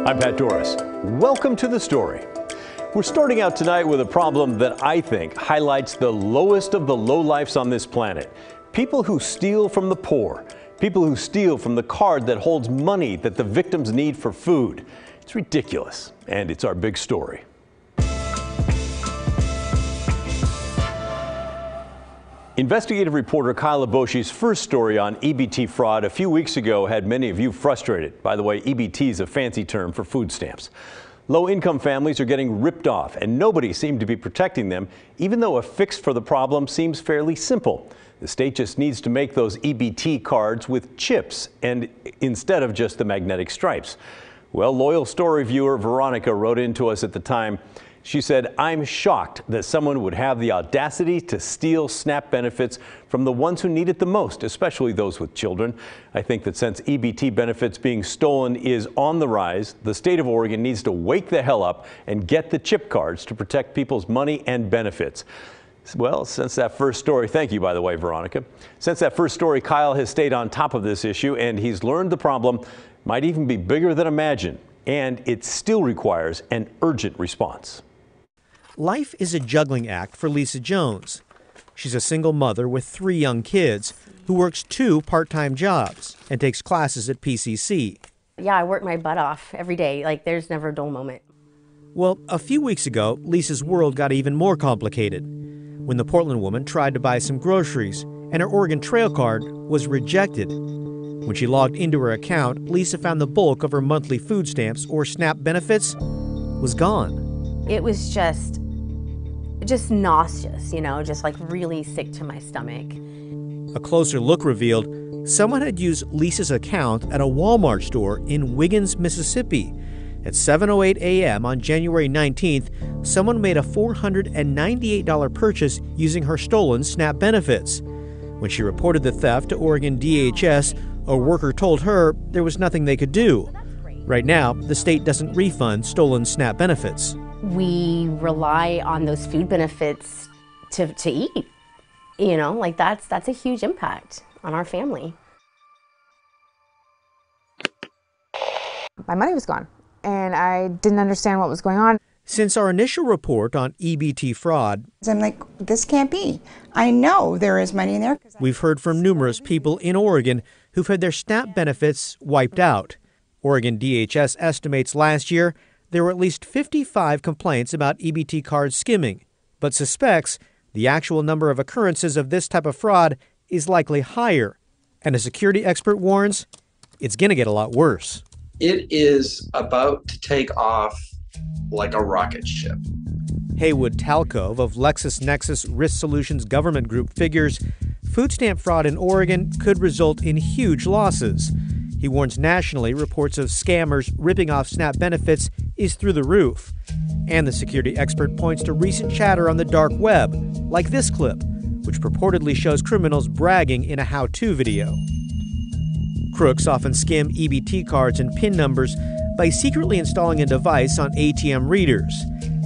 I'm Pat Doris. Welcome to The Story. We're starting out tonight with a problem that I think highlights the lowest of the lowlifes on this planet. People who steal from the poor. People who steal from the card that holds money that the victims need for food. It's ridiculous, and it's our big story. Investigative reporter Kyle Iboshi's first story on EBT fraud a few weeks ago had many of you frustrated. By the way, EBT is a fancy term for food stamps. Low-income families are getting ripped off, and nobody seemed to be protecting them, even though a fix for the problem seems fairly simple. The state just needs to make those EBT cards with chips and instead of just the magnetic stripes. Well, loyal story viewer Veronica wrote into us at the time. She said, "I'm shocked that someone would have the audacity to steal SNAP benefits from the ones who need it the most, especially those with children. I think that since EBT benefits being stolen is on the rise, the state of Oregon needs to wake the hell up and get the chip cards to protect people's money and benefits." Well, since that first story, thank you, by the way, Veronica. Since that first story, Kyle has stayed on top of this issue, and he's learned the problem might even be bigger than imagined, and it still requires an urgent response. Life is a juggling act for Lisa Jones. She's a single mother with 3 young kids who works 2 part-time jobs and takes classes at PCC. Yeah, I work my butt off every day. There's never a dull moment. Well, a few weeks ago, Lisa's world got even more complicated when the Portland woman tried to buy some groceries and her Oregon Trail card was rejected. When she logged into her account, Lisa found the bulk of her monthly food stamps or SNAP benefits was gone. It was just nauseous, just really sick to my stomach. A closer look revealed someone had used Lisa's account at a Walmart store in Wiggins, Mississippi. At 7:08 a.m. on January 19th, someone made a $498 purchase using her stolen SNAP benefits. When she reported the theft to Oregon DHS, a worker told her there was nothing they could do. Right now, the state doesn't refund stolen SNAP benefits. We rely on those food benefits to eat. That's a huge impact on our family. My money was gone, and I didn't understand what was going on. Since our initial report on EBT fraud, I'm like, this can't be. I know there is money in there. We've heard from numerous people in Oregon who've had their SNAP benefits wiped out. Oregon DHS estimates last year there were at least 55 complaints about EBT card skimming, but suspects the actual number of occurrences of this type of fraud is likely higher. And a security expert warns it's going to get a lot worse. It is about to take off like a rocket ship. Haywood Talcove of LexisNexis Risk Solutions Government Group figures food stamp fraud in Oregon could result in huge losses. He warns nationally reports of scammers ripping off SNAP benefits is through the roof. And the security expert points to recent chatter on the dark web, like this clip, which purportedly shows criminals bragging in a how-to video. Crooks often skim EBT cards and PIN numbers by secretly installing a device on ATM readers,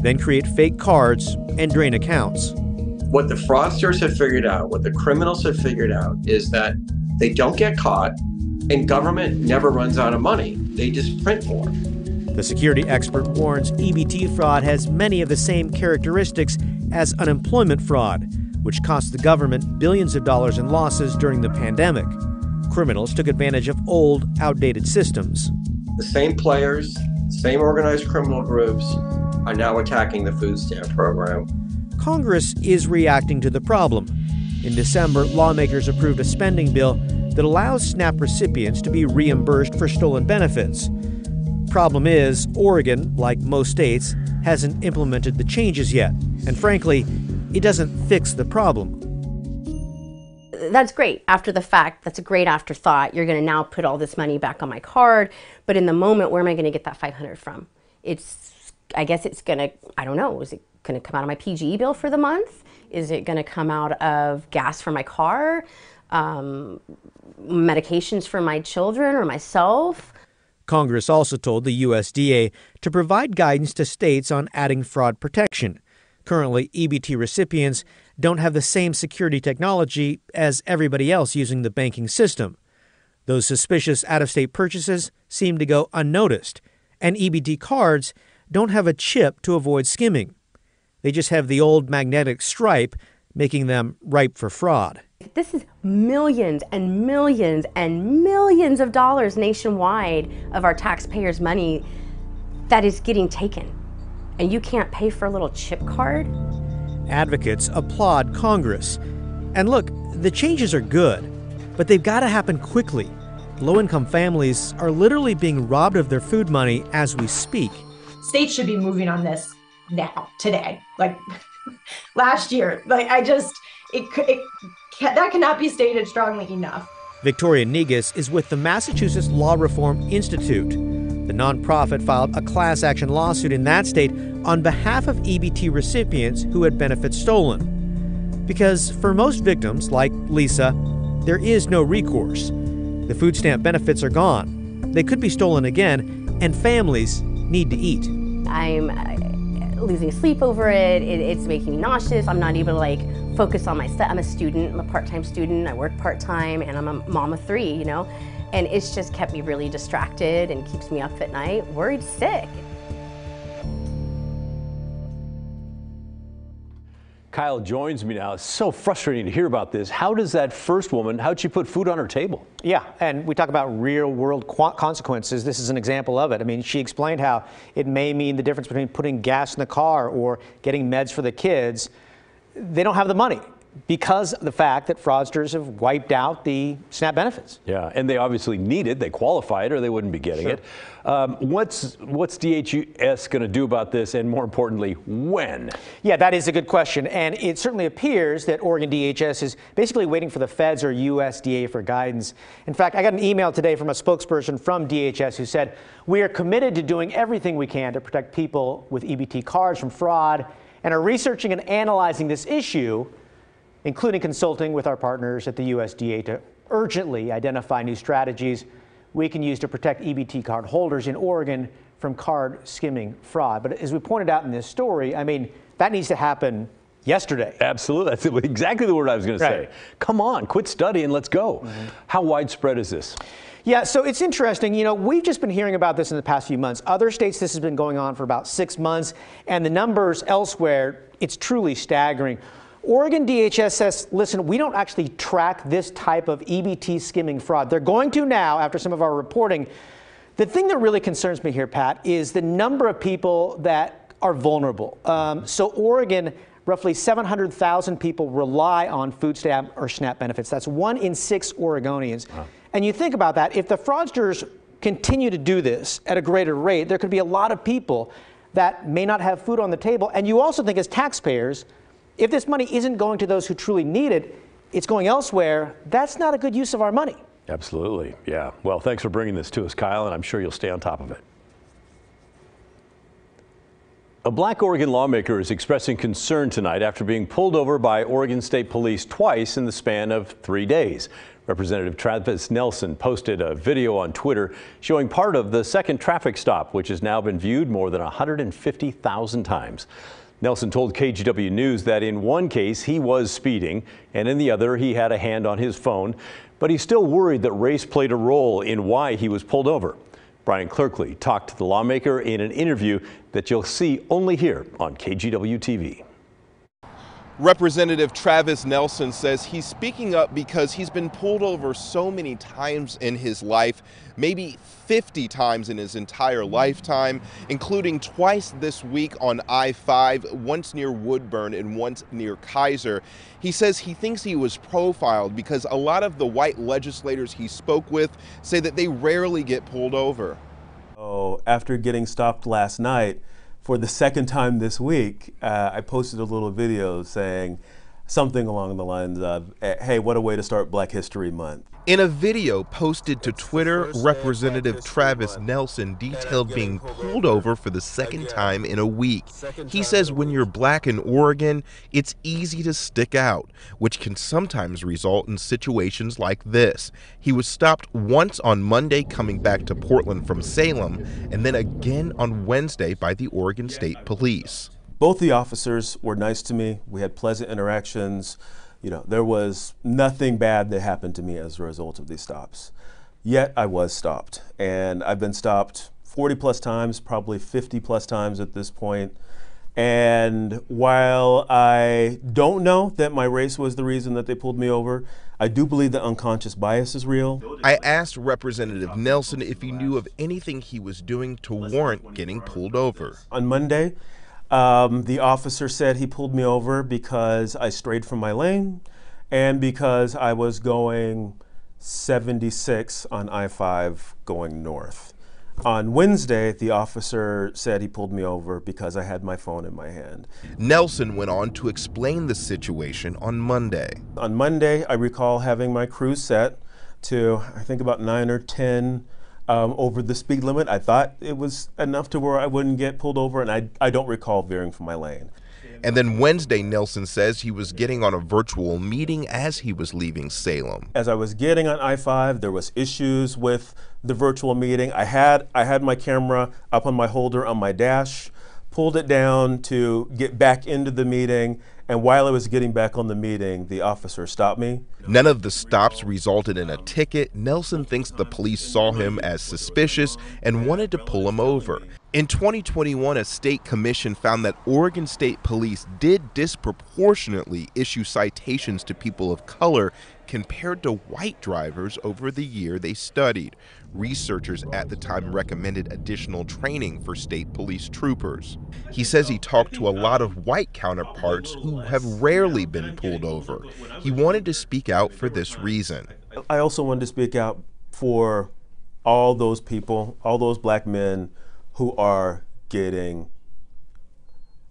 then create fake cards and drain accounts. What the fraudsters have figured out, what the criminals have figured out, is that they don't get caught, and government never runs out of money. They just print more. The security expert warns EBT fraud has many of the same characteristics as unemployment fraud, which cost the government billions of dollars in losses during the pandemic. Criminals took advantage of old, outdated systems. The same players, same organized criminal groups are now attacking the food stamp program. Congress is reacting to the problem. In December, lawmakers approved a spending bill that allows SNAP recipients to be reimbursed for stolen benefits. Problem is, Oregon, like most states, hasn't implemented the changes yet. And frankly, it doesn't fix the problem. That's great after the fact. That's a great afterthought. You're going to now put all this money back on my card. But in the moment, where am I going to get that $500 from? I guess it's going to, I don't know, is it going to come out of my PG&E bill for the month? Is it going to come out of gas for my car? Medications for my children or myself? Congress also told the USDA to provide guidance to states on adding fraud protection. Currently, EBT recipients don't have the same security technology as everybody else using the banking system. Those suspicious out-of-state purchases seem to go unnoticed, And EBT cards don't have a chip to avoid skimming. They just have the old magnetic stripe, making them ripe for fraud. This is millions and millions and millions of dollars nationwide of our taxpayers' money that is getting taken. And you can't pay for a little chip card? Advocates applaud Congress. And look, the changes are good, but they've got to happen quickly. Low-income families are literally being robbed of their food money as we speak. States should be moving on this now, today, like last year. Like that cannot be stated strongly enough. Victoria Negus is with the Massachusetts Law Reform Institute. The nonprofit filed a class action lawsuit in that state on behalf of EBT recipients who had benefits stolen. Because for most victims, like Lisa, there is no recourse. The food stamp benefits are gone. They could be stolen again, and families need to eat. I'm losing sleep over it. It's making me nauseous. I'm not able to focus on my stuff. I'm a student. I'm a part-time student. I work part-time, and I'm a mom of 3, And it's just kept me really distracted and keeps me up at night, worried sick. Kyle joins me now. It's so frustrating to hear about this. How does that first woman, how'd she put food on her table? Yeah, and we talk about real world consequences. This is an example of it. I mean, she explained how it may mean the difference between putting gas in the car or getting meds for the kids. They don't have the money because of the fact that fraudsters have wiped out the SNAP benefits. Yeah, and they obviously need it. They qualify it or they wouldn't be getting it. What's DHS going to do about this, and more importantly, when? Yeah, that is a good question. And it certainly appears that Oregon DHS is basically waiting for the feds or USDA for guidance. In fact, I got an email today from a spokesperson from DHS who said, "We are committed to doing everything we can to protect people with EBT cards from fraud and are researching and analyzing this issue, including consulting with our partners at the USDA to urgently identify new strategies we can use to protect EBT card holders in Oregon from card skimming fraud." But as we pointed out in this story, I mean, that needs to happen yesterday. Absolutely. That's exactly the word I was going to say. Come on, quit studying, let's go. How widespread is this? Yeah, so it's interesting. We've just been hearing about this in the past few months. Other states, this has been going on for about 6 months, and the numbers elsewhere, it's truly staggering. Oregon DHS says, listen, we don't actually track this type of EBT skimming fraud. They're going to now after some of our reporting. The thing that really concerns me here, Pat, is the number of people that are vulnerable. So Oregon, roughly 700,000 people rely on food stamp or SNAP benefits. That's 1 in 6 Oregonians. Wow. And you think about that, if the fraudsters continue to do this at a greater rate, there could be a lot of people that may not have food on the table. And you also think as taxpayers, if this money isn't going to those who truly need it, it's going elsewhere. That's not a good use of our money. Absolutely. Yeah. Well, thanks for bringing this to us, Kyle, and I'm sure you'll stay on top of it. A black Oregon lawmaker is expressing concern tonight after being pulled over by Oregon State Police twice in the span of 3 days. Representative Travis Nelson posted a video on Twitter showing part of the second traffic stop, which has now been viewed more than 150,000 times. Nelson told KGW News that in one case he was speeding and in the other he had a hand on his phone, but he's still worried that race played a role in why he was pulled over. Brian Clerkley talked to the lawmaker in an interview that you'll see only here on KGW TV. Representative Travis Nelson says he's speaking up because he's been pulled over so many times in his life, maybe 50 times in his entire lifetime, including twice this week on I-5, once near Woodburn and once near Kaiser. He says he thinks he was profiled because a lot of the white legislators he spoke with say that they rarely get pulled over. Oh, after getting stopped last night, for the second time this week, I posted a little video saying something along the lines of, hey, what a way to start Black History Month. In a video posted to Twitter, Representative Travis Nelson detailed being pulled over for the second time in a week. He says when you're black in Oregon, it's easy to stick out, which can sometimes result in situations like this. He was stopped once on Monday coming back to Portland from Salem, and then again on Wednesday by the Oregon State Police. Both the officers were nice to me. We had pleasant interactions. There was nothing bad that happened to me as a result of these stops. Yet I was stopped, and I've been stopped 40 plus times, probably 50 plus times at this point. And while I don't know that my race was the reason that they pulled me over, I do believe that unconscious bias is real. I asked Representative Nelson if he knew of anything he was doing to warrant getting pulled over. On Monday, the officer said he pulled me over because I strayed from my lane and because I was going 76 on I-5 going north. On Wednesday, the officer said he pulled me over because I had my phone in my hand. Nelson went on to explain the situation on Monday. On Monday, I recall having my cruise set to, I think, about 9 or 10 over the speed limit. I thought it was enough to where I wouldn't get pulled over, and I don't recall veering from my lane. And then Wednesday, Nelson says he was getting on a virtual meeting as he was leaving Salem. As I was getting on I-5, there was issues with the virtual meeting. I had my camera up on my holder on my dash, pulled it down to get back into the meeting, and while I was getting back on the meeting, the officer stopped me. None of the stops resulted in a ticket. Nelson thinks the police saw him as suspicious and wanted to pull him over. In 2021, a state commission found that Oregon State Police did disproportionately issue citations to people of color compared to white drivers over the year they studied. Researchers at the time recommended additional training for state police troopers. He says he talked to a lot of white counterparts who have rarely been pulled over. He wanted to speak out for this reason. I also wanted to speak out for all those people, all those black men who are getting,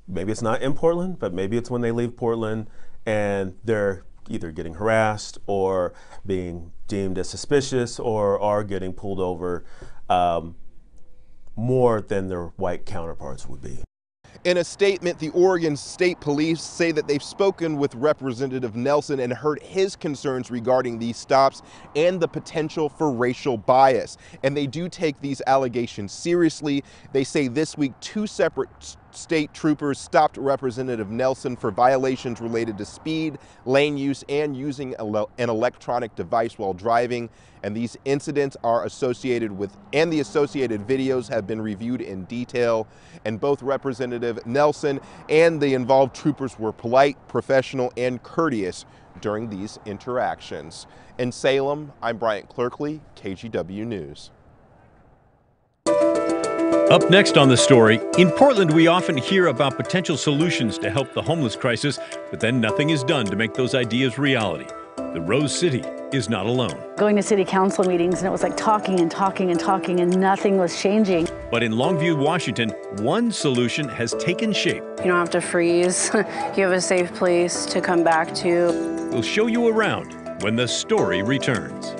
maybe it's not in Portland, but maybe it's when they leave Portland and they're either getting harassed or being deemed as suspicious or are getting pulled over more than their white counterparts would be. In a statement, the Oregon State Police say that they've spoken with Representative Nelson and heard his concerns regarding these stops and the potential for racial bias. And they do take these allegations seriously. They say this week 2 separate state troopers stopped Representative Nelson for violations related to speed, lane use, and using an electronic device while driving. And these incidents are associated with, and the associated videos have been reviewed in detail. And both Representative Nelson and the involved troopers were polite, professional, and courteous during these interactions. In Salem, I'm Bryant Clerkley, KGW News. Up next on the story, in Portland, we often hear about potential solutions to help the homeless crisis, but then nothing is done to make those ideas reality. The Rose City is not alone. Going to city council meetings, and it was like talking and talking and talking, and nothing was changing. But in Longview, Washington, one solution has taken shape. You don't have to freeze. You have a safe place to come back to. We'll show you around when the story returns.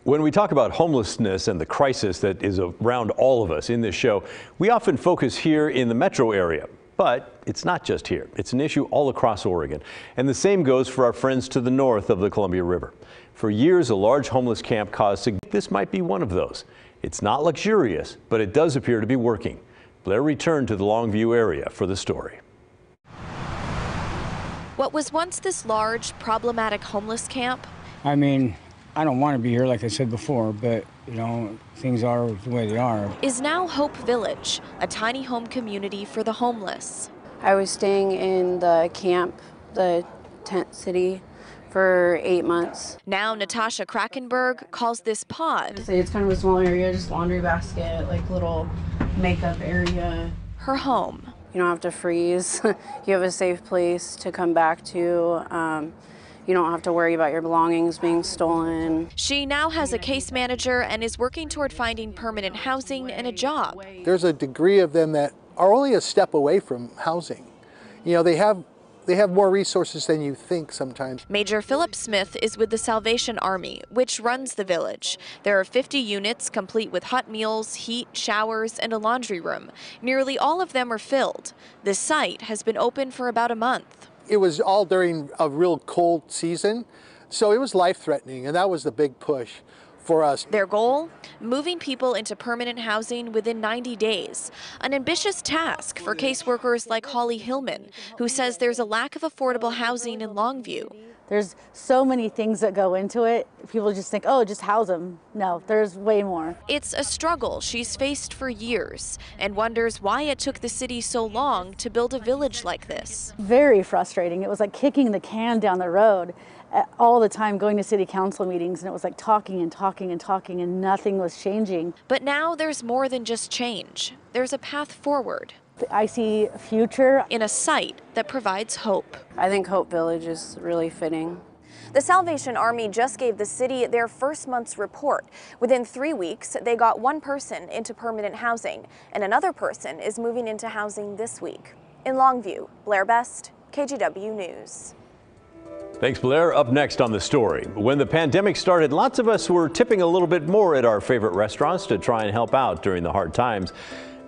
When we talk about homelessness and the crisis that is around all of us in this show, we often focus here in the metro area. But it's not just here. It's an issue all across Oregon. And the same goes for our friends to the north of the Columbia River. For years, a large homeless camp caused this might be one of those. It's not luxurious, but it does appear to be working. Blair returned to the Longview area for the story. What was once this large, problematic homeless camp? I mean, I don't want to be here, like I said before, but, you know, things are the way they are. Is now Hope Village, a tiny home community for the homeless. I was staying in the camp, the tent city, for 8 months. Now Natasha Krakenberg calls this pod. It's kind of a small area, just laundry basket, like little makeup area. Her home. You don't have to freeze. You have a safe place to come back to. You don't have to worry about your belongings being stolen. She now has a case manager and is working toward finding permanent housing and a job. There's a degree of them that are only a step away from housing. You know, they have more resources than you think sometimes. Major Philip Smith is with the Salvation Army, which runs the village. There are 50 units complete with hot meals, heat, showers, and a laundry room. Nearly all of them are filled. The site has been open for about a month. It was all during a real cold season, so it was life-threatening, and that was the big push for us. Their goal? Moving people into permanent housing within 90 days. An ambitious task for caseworkers like Holly Hillman, who says there's a lack of affordable housing in Longview. There's so many things that go into it. People just think, oh, just house them. No, there's way more. It's a struggle she's faced for years and wonders why it took the city so long to build a village like this. Very frustrating. It was like kicking the can down the road all the time, going to city council meetings, and it was like talking and talking and talking, and nothing was changing. But now there's more than just change. There's a path forward. I see a future in a site that provides hope. I think Hope Village is really fitting. The Salvation Army just gave the city their first month's report. Within 3 weeks, they got one person into permanent housing, and another person is moving into housing this week. In Longview, Blair Best, KGW News. Thanks, Blair. Up next on the story. When the pandemic started, lots of us were tipping a little bit more at our favorite restaurants to try and help out during the hard times.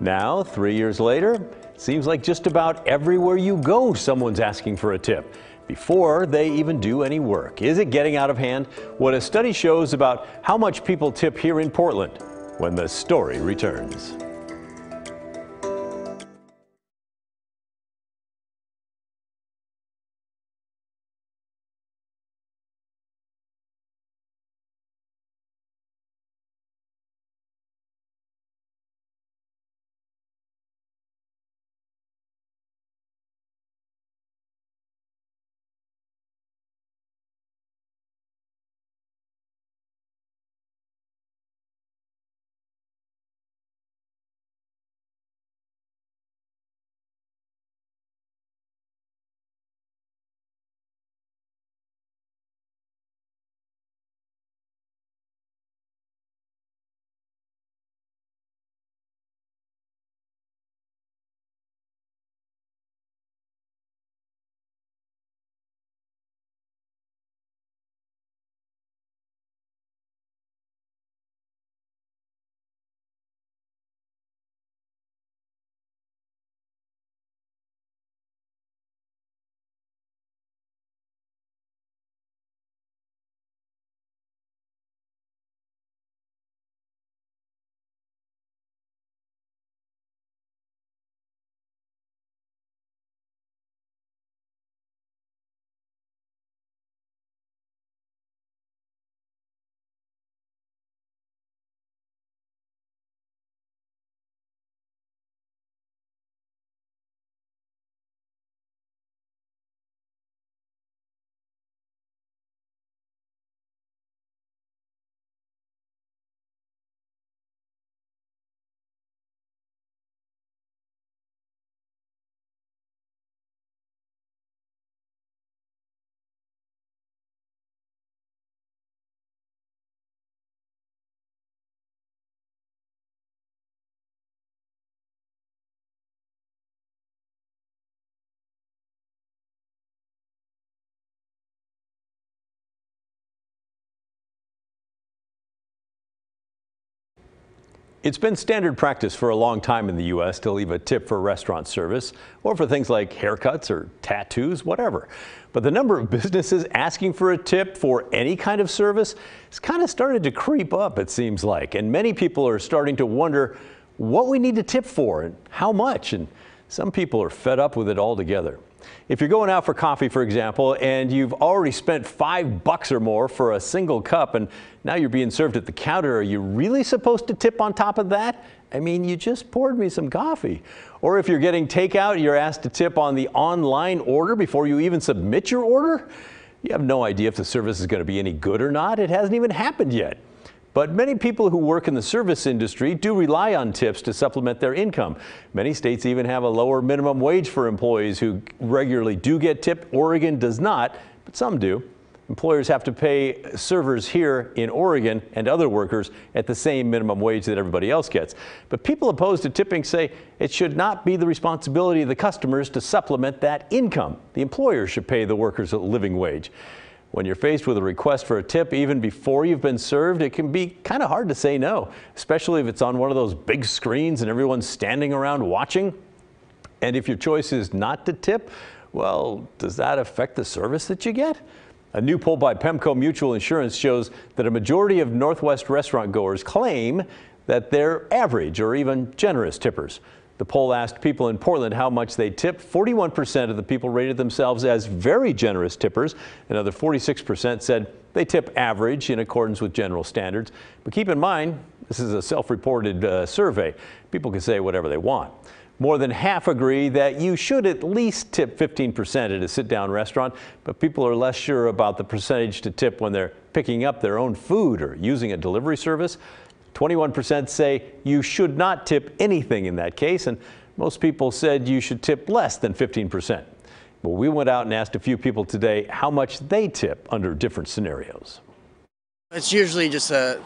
Now, 3 years later, it seems like just about everywhere you go, someone's asking for a tip before they even do any work. Is it getting out of hand? What a study shows about how much people tip here in Portland when the story returns. It's been standard practice for a long time in the U.S. to leave a tip for restaurant service or for things like haircuts or tattoos, whatever. But the number of businesses asking for a tip for any kind of service has kind of started to creep up, it seems like. And many people are starting to wonder what we need to tip for and how much. And some people are fed up with it altogether. If you're going out for coffee, for example, and you've already spent $5 or more for a single cup and now you're being served at the counter, are you really supposed to tip on top of that? I mean, you just poured me some coffee. Or if you're getting takeout, you're asked to tip on the online order before you even submit your order? You have no idea if the service is going to be any good or not. It hasn't even happened yet. But many people who work in the service industry do rely on tips to supplement their income. Many states even have a lower minimum wage for employees who regularly do get tipped. Oregon does not, but some do. Employers have to pay servers here in Oregon and other workers at the same minimum wage that everybody else gets. But people opposed to tipping say it should not be the responsibility of the customers to supplement that income. The employer should pay the workers a living wage. When you're faced with a request for a tip, even before you've been served, it can be kind of hard to say no, especially if it's on one of those big screens and everyone's standing around watching. And if your choice is not to tip, well, does that affect the service that you get? A new poll by Pemco Mutual Insurance shows that a majority of Northwest restaurant goers claim that they're average or even generous tippers. The poll asked people in Portland how much they tip. 41% of the people rated themselves as very generous tippers. Another 46% said they tip average in accordance with general standards. But keep in mind, this is a self-reported survey. People can say whatever they want. More than half agree that you should at least tip 15% at a sit-down restaurant, but people are less sure about the percentage to tip when they're picking up their own food or using a delivery service. 21% say you should not tip anything in that case, and most people said you should tip less than 15%. Well, we went out and asked a few people today how much they tip under different scenarios. It's usually just a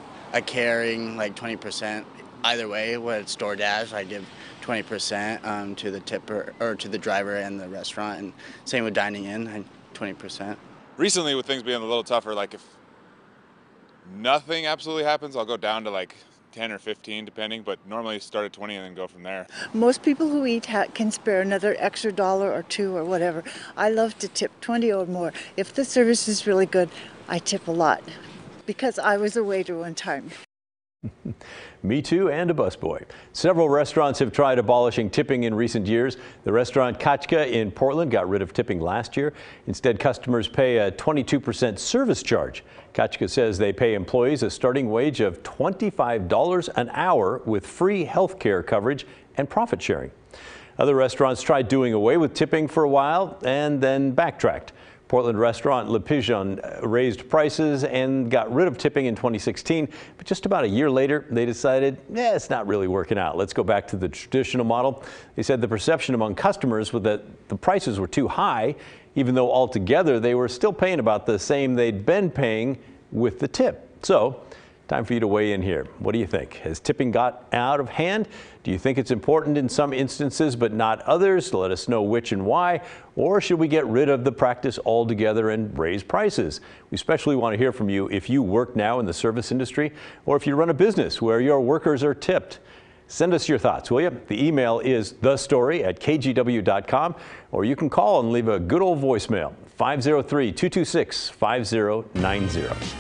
caring, like 20%. Either way, when it's DoorDash, I give 20% to the tipper or to the driver and the restaurant, and same with dining in, 20%. Recently, with things being a little tougher, like if nothing absolutely happens, I'll go down to like 10 or 15 depending, but normally start at 20 and then go from there. Most people who eat can spare another extra $1 or $2 or whatever. I love to tip 20 or more. If the service is really good, I tip a lot because I was a waiter one time. Me too, and a busboy. Several restaurants have tried abolishing tipping in recent years. The restaurant Kachka in Portland got rid of tipping last year. Instead, customers pay a 22% service charge. Kachka says they pay employees a starting wage of $25 an hour with free health care coverage and profit sharing. Other restaurants tried doing away with tipping for a while and then backtracked. Portland restaurant Le Pigeon raised prices and got rid of tipping in 2016, but just about a year later, they decided, it's not really working out. Let's go back to the traditional model. They said the perception among customers was that the prices were too high, even though altogether they were still paying about the same they'd been paying with the tip. So, time for you to weigh in here. What do you think? Has tipping got out of hand? Do you think it's important in some instances but not others? Let us know which and why. Or should we get rid of the practice altogether and raise prices? We especially want to hear from you if you work now in the service industry or if you run a business where your workers are tipped. Send us your thoughts, will you? The email is thestory@kgw.com, or you can call and leave a good old voicemail, 503-226-5090.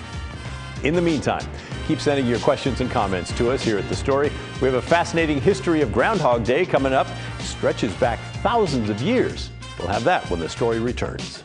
In the meantime, keep sending your questions and comments to us here at The Story. We have a fascinating history of Groundhog Day coming up. It stretches back thousands of years. We'll have that when The Story returns.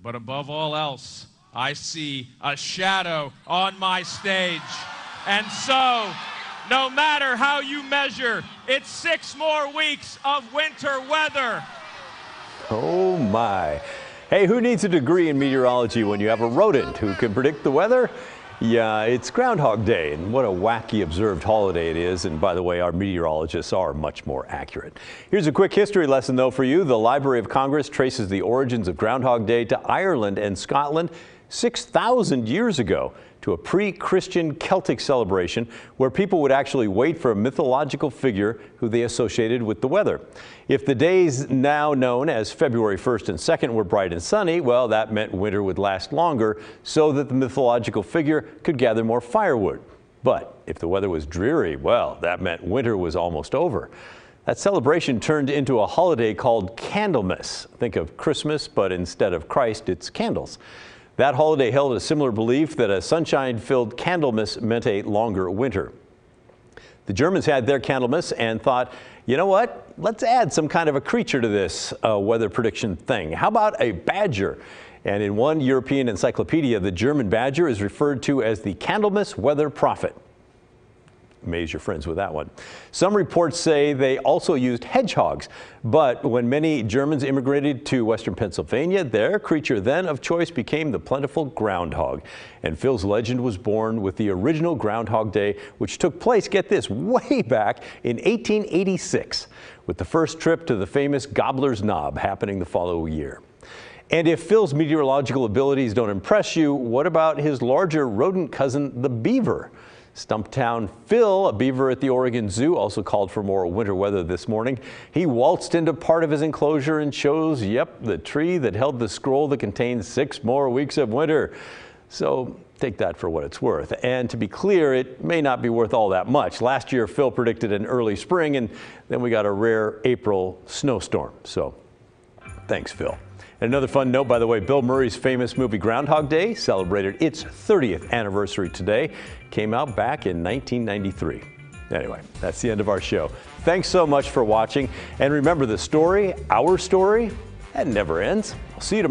but above all else, I see a shadow on my stage. And so, no matter how you measure, it's 6 more weeks of winter weather. Oh my. Hey, who needs a degree in meteorology when you have a rodent who can predict the weather? Yeah, it's Groundhog Day, and what a wacky observed holiday it is. And by the way, our meteorologists are much more accurate. Here's a quick history lesson, though, for you. The Library of Congress traces the origins of Groundhog Day to Ireland and Scotland 6,000 years ago, to a pre-Christian Celtic celebration where people would actually wait for a mythological figure who they associated with the weather. If the days now known as February 1st and 2nd were bright and sunny, well, that meant winter would last longer so that the mythological figure could gather more firewood. But if the weather was dreary, well, that meant winter was almost over. That celebration turned into a holiday called Candlemas. Think of Christmas, but instead of Christ, it's candles. That holiday held a similar belief that a sunshine-filled Candlemas meant a longer winter. The Germans had their Candlemas and thought, you know what, let's add some kind of a creature to this weather prediction thing. How about a badger? And in one European encyclopedia, the German badger is referred to as the Candlemas weather prophet. Amaze your friends with that one. Some reports say they also used hedgehogs, but when many Germans immigrated to western Pennsylvania, their creature then of choice became the plentiful groundhog. And Phil's legend was born with the original Groundhog Day, which took place, get this, way back in 1886, with the first trip to the famous Gobbler's Knob happening the following year. And if Phil's meteorological abilities don't impress you, what about his larger rodent cousin, the beaver? Stumptown Phil, a beaver at the Oregon Zoo, also called for more winter weather this morning. He waltzed into part of his enclosure and chose, yep, the tree that held the scroll that contains 6 more weeks of winter. So take that for what it's worth. And to be clear, it may not be worth all that much. Last year, Phil predicted an early spring, and then we got a rare April snowstorm. So thanks, Phil. And another fun note, by the way, Bill Murray's famous movie Groundhog Day celebrated its 30th anniversary today. Came out back in 1993. Anyway, that's the end of our show. Thanks so much for watching. And remember, the story, our story, that never ends. I'll see you tomorrow.